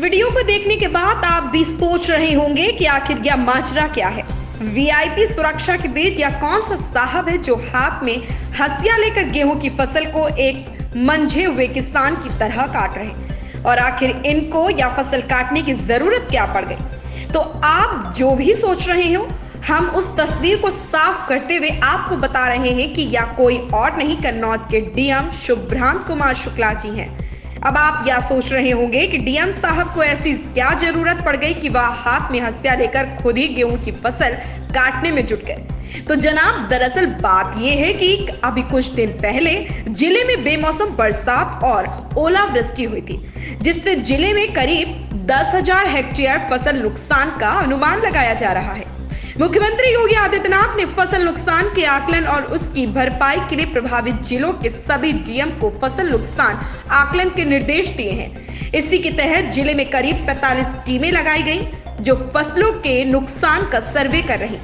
Video को देखने के बाद आप भी सोच रहे होंगे कि आखिर यह माजरा क्या है। वीआईपी सुरक्षा के बीच या कौन सा साहब है जो हाथ में हंसिया लेकर गेहूं की फसल को एक मंझे हुए किसान की तरह काट रहे हैं, और आखिर इनको या फसल काटने की जरूरत क्या पड़ गई। तो आप जो भी सोच रहे हो, हम उस तस्वीर को साफ करते हुए आपको बता रहे हैं कि यह कोई और नहीं, कन्नौज के डीएम सुभ्रांत कुमार शुक्ला जी हैं। अब आप यह सोच रहे होंगे कि डीएम साहब को ऐसी क्या जरूरत पड़ गई कि वह हाथ में हंसिया लेकर खुद ही गेहूं की फसल काटने में जुट गए। तो जनाब, दरअसल बात यह है कि अभी कुछ दिन पहले जिले में बेमौसम बरसात और ओलावृष्टि हुई थी, जिससे जिले में करीब 10,000 हेक्टेयर फसल नुकसान का अनुमान लगाया जा रहा है। मुख्यमंत्री योगी आदित्यनाथ ने फसल नुकसान के आकलन और उसकी भरपाई के लिए प्रभावित जिलों के सभी डीएम को फसल नुकसान आकलन के निर्देश दिए हैं। इसी के तहत जिले में करीब 45 टीमें लगाई गई जो फसलों के नुकसान का सर्वे कर रही।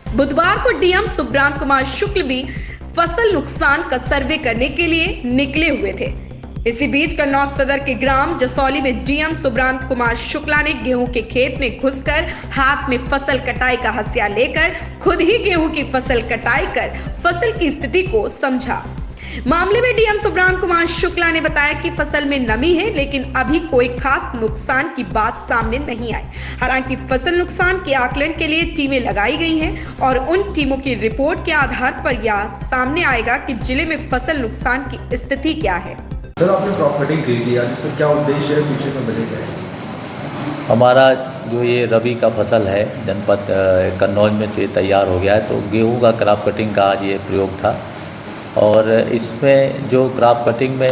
बुधवार को डीएम सुभ्रांत कुमार शुक्ल भी फसल नुकसान का सर्वे करने के लिए निकले हुए थे। इसी बीच कन्नौज सदर के ग्राम जसौली में डीएम सुभ्रांत कुमार शुक्ला ने गेहूं के खेत में घुसकर हाथ में फसल कटाई का हंसिया लेकर खुद ही गेहूं की फसल कटाई कर फसल की स्थिति को समझा। मामले में डीएम सुभ्रांत कुमार शुक्ला ने बताया कि फसल में नमी है, लेकिन अभी कोई खास नुकसान की बात सामने नहीं आई। हालांकि फसल नुकसान के आकलन के लिए टीमें लगाई गई हैं और उन टीमों की रिपोर्ट के आधार पर यह सामने आएगा कि जिले में फसल नुकसान की स्थिति क्या है। सर, आपने क्रॉप कटिंग की थी, इसका क्या उद्देश्य है, पीछे का बजट क्या है? हमारा जो ये रबी का फसल है जनपद कन्नौज में तो ये तैयार हो गया है। तो गेहूं का क्रॉप कटिंग का आज ये प्रयोग था, और इसमें जो क्रॉप कटिंग में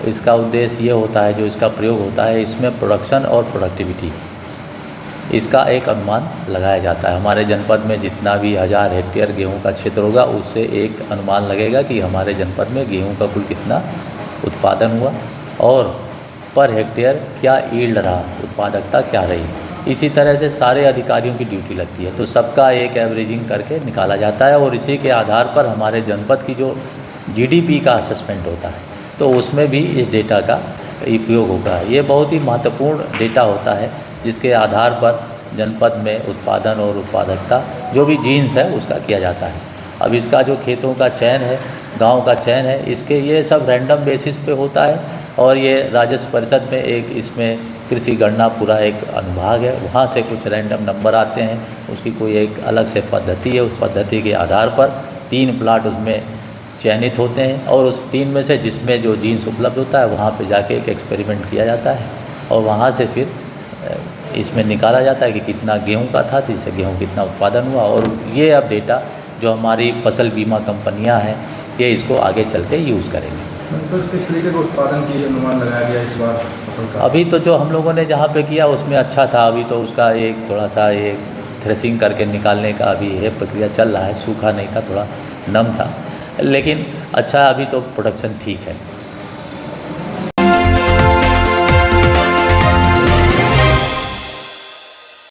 इसका उद्देश्य ये होता है, जो इसका प्रयोग होता है, इसमें प्रोडक्शन और प्रोडक्टिविटी इसका एक अनुमान लगाया जाता है। हमारे जनपद में जितना भी 1000 हेक्टेयर गेहूँ का क्षेत्र होगा, उससे एक अनुमान लगेगा कि हमारे जनपद में गेहूँ का कुल कितना उत्पादन हुआ और पर हेक्टेयर क्या यील्ड रहा, उत्पादकता क्या रही। इसी तरह से सारे अधिकारियों की ड्यूटी लगती है, तो सबका एक एवरेजिंग करके निकाला जाता है, और इसी के आधार पर हमारे जनपद की जो जीडीपी का असेसमेंट होता है, तो उसमें भी इस डेटा का उपयोग होगा। ये बहुत ही महत्वपूर्ण डेटा होता है, जिसके आधार पर जनपद में उत्पादन और उत्पादकता जो भी जीन्स है उसका किया जाता है। अब इसका जो खेतों का चयन है, गांव का चयन है, इसके ये सब रैंडम बेसिस पे होता है, और ये राजस्व परिषद में एक इसमें कृषि गणना पूरा एक अनुभाग है, वहाँ से कुछ रैंडम नंबर आते हैं, उसकी कोई एक अलग से पद्धति है। उस पद्धति के आधार पर 3 प्लाट उसमें चयनित होते हैं, और उस 3 में से जिसमें जो जीन्स उपलब्ध होता है वहाँ पे जाके एक एक्सपेरिमेंट किया जाता है, और वहाँ से फिर इसमें निकाला जाता है कि कितना गेहूँ का था, तो इससे गेहूँ कितना उत्पादन हुआ। और ये अब डेटा जो हमारी फसल बीमा कंपनियाँ हैं, ये इसको आगे चल के यूज़ करेंगे। सर, किस तरीके का उत्पादन की अनुमान लगाया गया इस बार फसल का? अभी तो जो हम लोगों ने जहाँ पे किया उसमें अच्छा था। अभी तो उसका एक थोड़ा सा एक थ्रेसिंग करके निकालने का अभी ये प्रक्रिया चल रहा है, सूखा नहीं था, थोड़ा नम था, लेकिन अच्छा, अभी तो प्रोडक्शन ठीक है।